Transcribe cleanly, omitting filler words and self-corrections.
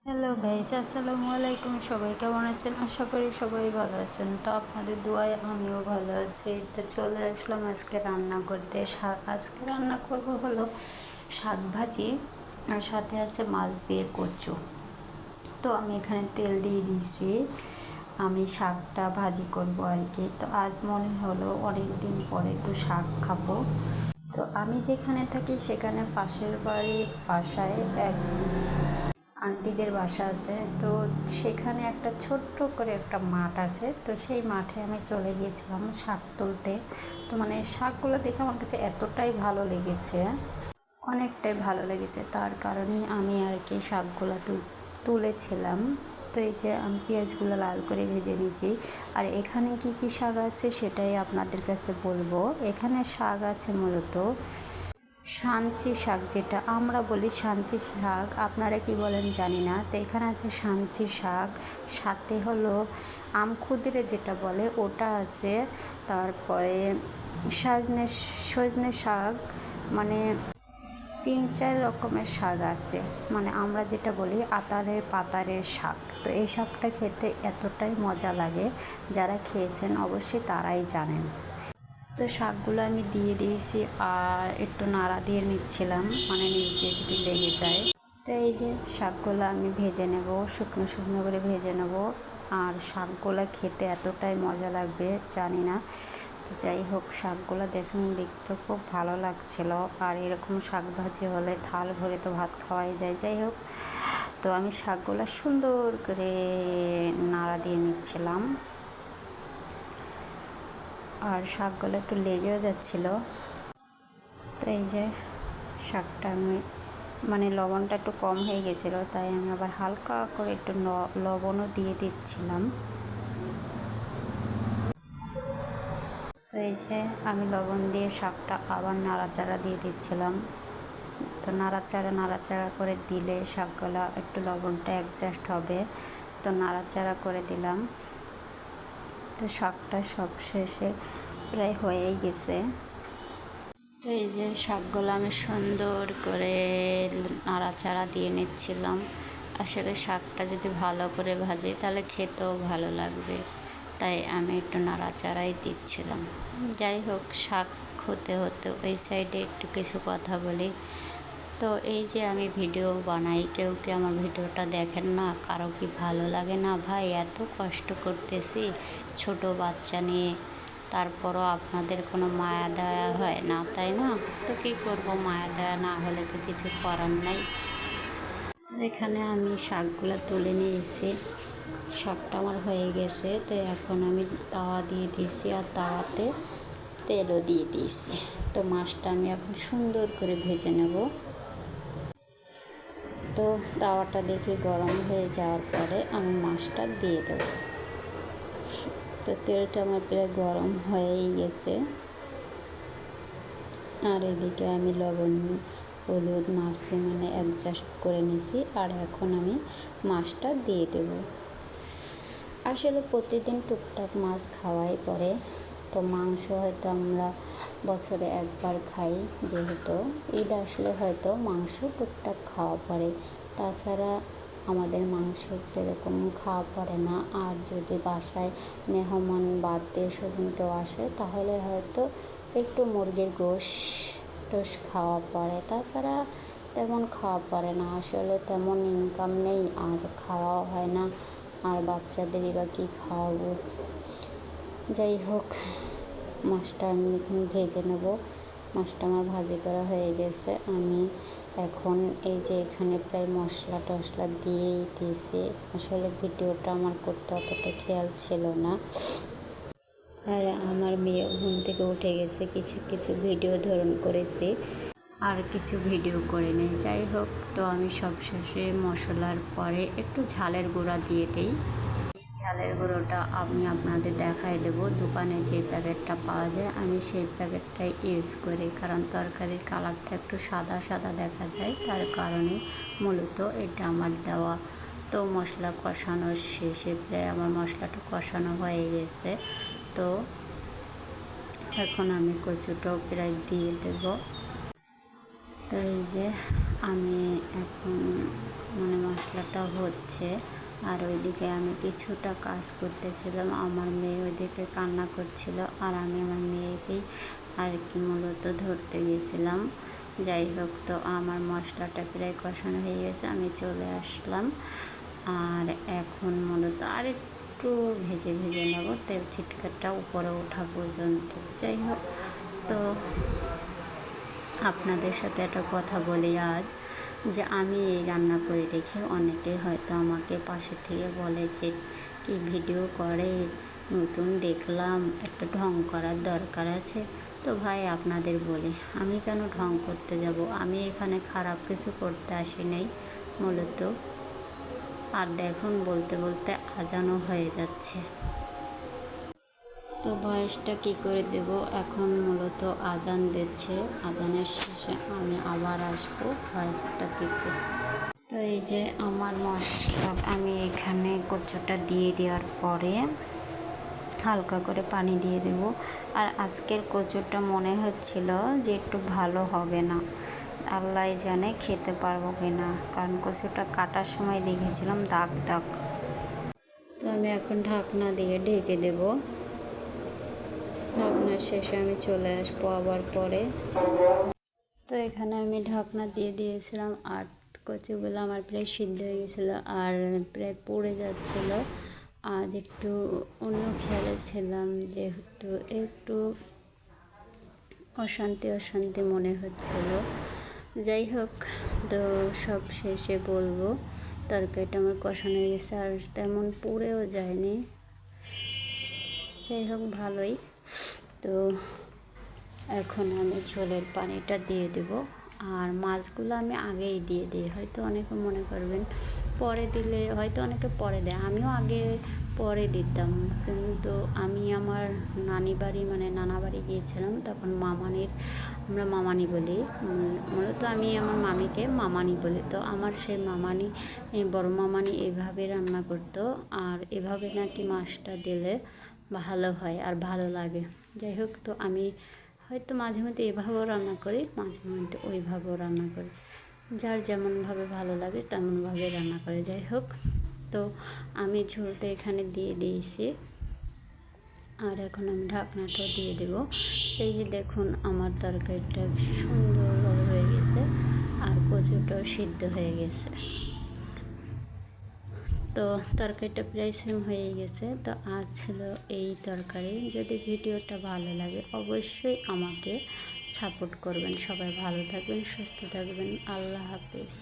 Hello guys, আসসালামু আলাইকুম। সবাই কেমন আছেন? আশা করি সবাই ভালো আছেন। তো আপনাদের দোয়ায় আমিও ভালো আছি। তো চলে আসলাম আজকে রান্না করতে। আজকে রান্না করব হলো শাক ভাজি, আর সাথে আছে মাছ দিয়ে কচু। তো আমি এখানে তেল দিয়ে দিয়েছি, আমি শাকটা ভাজি করব আর কি। তো আজ মনে হলো অনেক দিন পরে একটু শাক খাবো। তো আমি যেখানে থাকি সেখানে পাশের বাসায় এক আন্টিদের বাসা আছে। তো সেখানে একটা ছোট্ট করে একটা মাঠ আছে। তো সেই মাঠে আমি চলে গিয়েছিলাম শাক তুলতে। তো মানে শাকগুলো দেখে আমার কাছে এতটাই ভালো লেগেছে, অনেকটাই ভালো লেগেছে, তার কারণেই আমি আর কি শাকগুলো তুলেছিলাম। তো এই যে আমি পেঁয়াজগুলো লাল করে ভেজে নিয়েছি। আর এখানে কি কি শাক আছে সেটাই আপনাদের কাছে বলবো। এখানে শাক আছে মূলত সাঞ্চি শাক, যেটা আমরা বলি সাঞ্চি শাক, আপনারা কি বলেন জানি না। তো এখানে আছে সাঞ্চি শাক, সাথে হলো আমখুদিরে যেটা বলে ওটা আছে। তারপরে সজনে সজনে শাক, মানে 3-4 রকমের শাক আছে। মানে আমরা যেটা বলি আতারের পাতারের শাক। তো এই শাকটা খেতে এতটাই মজা লাগে, যারা খেয়েছেন অবশ্যই তারাই জানেন। তো শাকগুলো আমি দিয়ে দিয়েছি আর একটু নাড়া দিয়ে নিচ্ছিলাম, মানে নিচে যদি লেগে যায়। তো এই যে শাকগুলো আমি ভেজে নেব, শুকনো শুকনো করে ভেজে নেব। আর শাকগুলো খেতে এতটাই মজা লাগবে জানি না। তো যাই হোক, শাকগুলো দেখতে খুব ভালো লাগছিল। আর এরকম শাক ভাজি হলে থাল ভরে তো ভাত খাওয়াই যায়। যাই হোক, তো আমি শাকগুলো সুন্দর করে নাড়া দিয়ে নিচ্ছিলাম। আর শাকগুলো একটু লেগেও যাচ্ছিল। তো এই যে শাকটা আমি, মানে লবণটা একটু কম হয়ে গেছিলো, তাই আমি আবার হালকা করে একটু লবণও দিয়ে দিচ্ছিলাম। তো এই যে আমি লবণ দিয়ে শাকটা আবার নাড়াচাড়া দিয়ে দিচ্ছিলাম। তো নাড়াচাড়া করে দিলে শাকগুলো একটু লবণটা অ্যাডজাস্ট হবে। তো নাড়াচাড়া করে দিলাম। তো শাকটা সব শেষে প্রায় হয়েই গেছে। তো এই যে শাকগুলো আমি সুন্দর করে নাড়াচাড়া দিয়ে নিচ্ছিলাম। আসলে শাকটা যদি ভালো করে ভাজি তাহলে খেতেও ভালো লাগবে, তাই আমি একটু নাড়াচাড়াই দিচ্ছিলাম। যাই হোক, শাক হতে হতে ওই সাইডে একটু কিছু কথা বলি। তো এই যে আমি ভিডিও বানাই, কেউ কি আমার ভিডিওটা দেখেন না? কারো কি ভালো লাগে না? ভাই, এত কষ্ট করতেছি ছোট বাচ্চা নিয়ে, তারপরও আপনাদের কোনো মায়া দয়া হয় না, তাই না? তো কী করব, মায়া দয়া না হলে তো কিছু করার নাই। এখানে আমি শাকগুলো তুলে নিয়েছি, শাকটা আমার হয়ে গেছে। তো এখন আমি তাওয়া দিয়ে দিয়েছি, আর তাওয়াতে তেলও দিয়ে দিয়েছি। তো মাছটা আমি এখন সুন্দর করে ভেজে নেব। তো তাওয়াটা দেখে গরম হয়ে যাওয়ার পরে আমি মাছটা দিয়ে দেবো। তো তেলটা আমার প্রায় গরম হয়েই গেছে। আর এদিকে আমি লবণ হলুদ মাছে মানে অ্যাডজাস্ট করে নিয়েছি। আর এখন আমি মাছটা দিয়ে দেব। আসলে প্রতিদিন টুকটাক মাছ খাওয়াই পড়ে। তো মাংস হয়তো আমরা বছরে একবার খাই, যেহেতু ঈদ আসলে হয়তো মাংস টুকটাক খাওয়া পড়ে। তাছাড়া আমাদের মাংস এরকম খাওয়া পড়ে না। আর যদি বাসায় মেহমান বাদে স্বজন কেউ আসে তাহলে হয়তো একটু মুরগির টোস খাওয়া পড়ে। তাছাড়া তেমন খাওয়া পড়ে না, আসলে তেমন ইনকাম নেই আর খাওয়াও হয় না। আর বাচ্চাদেরই বা কী খাওয়াবো। যাই হোক, মাছটা আমি এখন ভেজে নেব। মাছটা আমার ভাজি করা হয়ে গেছে। আমি এখন এই যে এখানে প্রায় মশলা টশলা দিয়েই দিয়েছি। আসলে ভিডিওটা আমার করতে অতটা খেয়াল ছিল না। আর আমার মেয়ে ঘুম থেকে উঠে গেছে, কিছু কিছু ভিডিও ধারণ করেছি আর কিছু ভিডিও করে নেই। যাই হোক, তো আমি সব শেষে মশলার পরে একটু ঝালের গুঁড়া দিয়ে দিই। ঝালের গুঁড়োটা আমি আপনাদের দেখাই দেবো। দোকানে যে প্যাকেটটা পাওয়া যায় আমি সেই প্যাকেটটাই ইউজ করি, কারণ তরকারির কালারটা একটু সাদা সাদা দেখা যায়, তার কারণে মূলত এটা আমার দেওয়া। তো মশলা কষানোর শেষে প্রায় আমার মশলাটা কষানো হয়ে গেছে। তো এখন আমি কচুটাও প্রায় দিয়ে দেব। তো এই যে আমি এখন মানে মশলাটা হচ্ছে। আর ওইদিকে আমি কিছুটা কাজ করতেছিলাম, আমার মেয়ে ওইদিকে কান্না করছিল আর আমি আমার মেয়েকেই আর কি মূলত ধরতে গেছিলাম। যাই হোক, তো আমার মশলাটা প্রায় কষানো হয়ে গেছে, আমি চলে আসলাম। আর এখন মূলত আর একটু ভেজে ভেজে নেব, তেল ছিটকাটা উপরে ওঠা পর্যন্ত। যাই হোক, তো আপনাদের সাথে একটা কথা বলি আজ, যে আমি এই রান্না করে দেখে অনেকে হয়তো আমাকে পাশে থেকে বলে যে কি ভিডিও করে, নতুন দেখলাম, একটা ঢং করার দরকার আছে। তো ভাই আপনাদের বলি, আমি কেন ঢং করতে যাব? আমি এখানে খারাপ কিছু করতে আসি নাই মূলত। আর দেখুন বলতে বলতে আজানও হয়ে যাচ্ছে, তো ভয়েসটা কী করে দেব? এখন মূলত আজান দিচ্ছে, আজানের শেষে আমি আবার আসবো ভয়েসটা দিতে। তো এই যে আমার মশলা আমি এখানে কচুটা দিয়ে দেওয়ার পরে হালকা করে পানি দিয়ে দেব। আর আজকের কচুটা মনে হচ্ছিল যে একটু ভালো হবে না, আল্লাহ জানে খেতে পারবো কি না, কারণ কচুটা কাটার সময় দেখেছিলাম দাগ দাগ। তো আমি এখন ঢাকনা দিয়ে ঢেকে দেব। ঢাকনার শেষে আমি চলে আসবো আবার পরে। তো এখানে আমি ঢাকনা দিয়ে দিয়েছিলাম আর কচুগুলো আমার প্রায় সিদ্ধ হয়ে গেছিলো আর প্রায় পুড়ে যাচ্ছিলো। আজ একটু অন্য খেয়ালে ছিলাম, যেহেতু একটু অশান্তি অশান্তি মনে হচ্ছিল। যাই হোক, তো সব শেষে বলবো তরকারিটা আমার কষানো হয়ে গেছে আর তেমন পুড়েও যায়নি। যাই হোক, ভালোই। তো এখন আমি ঝোলের পানিটা দিয়ে দেব। আর মাছগুলো আমি আগেই দিয়ে দিই, হয়তো অনেকে মনে করবেন পরে দিলে, হয়তো অনেকে পরে দেয়, আমিও আগে পরে দিতাম। কিন্তু আমি আমার নানি বাড়ি মানে নানা বাড়ি গিয়েছিলাম, তখন আমরা মামানি বলি, মূলত আমি আমার মামিকে মামানি বলি। তো আমার সেই মামানি, বড় মামানি এইভাবে রান্না করতো, আর এভাবে নাকি মাছটা দিলে ভালো হয় আর ভালো লাগে। যাই হোক, তো আমি হয়তো মাঝে মধ্যে এভাবেও রান্না করি, মাঝে মধ্যে ওইভাবেও রান্না করি, যার যেমনভাবে ভালো লাগে তেমনভাবে রান্না করে। যাই হোক, তো আমি ঝোলটা এখানে দিয়ে দিয়েছি আর এখন আমি ঢাকনাটাও দিয়ে দেব। এই যে দেখুন আমার তরকারিটা সুন্দরভাবে হয়ে গেছে আর কচুটাও সিদ্ধ হয়ে গেছে। তো তরকারিটা প্রায় সেম হয়ে গেছে। তো আজ ছিল এই তরকারি। যদি ভিডিওটা ভালো লাগে অবশ্যই আমাকে সাপোর্ট করবেন। সবাই ভালো থাকবেন, সুস্থ থাকবেন। আল্লাহ হাফেজ।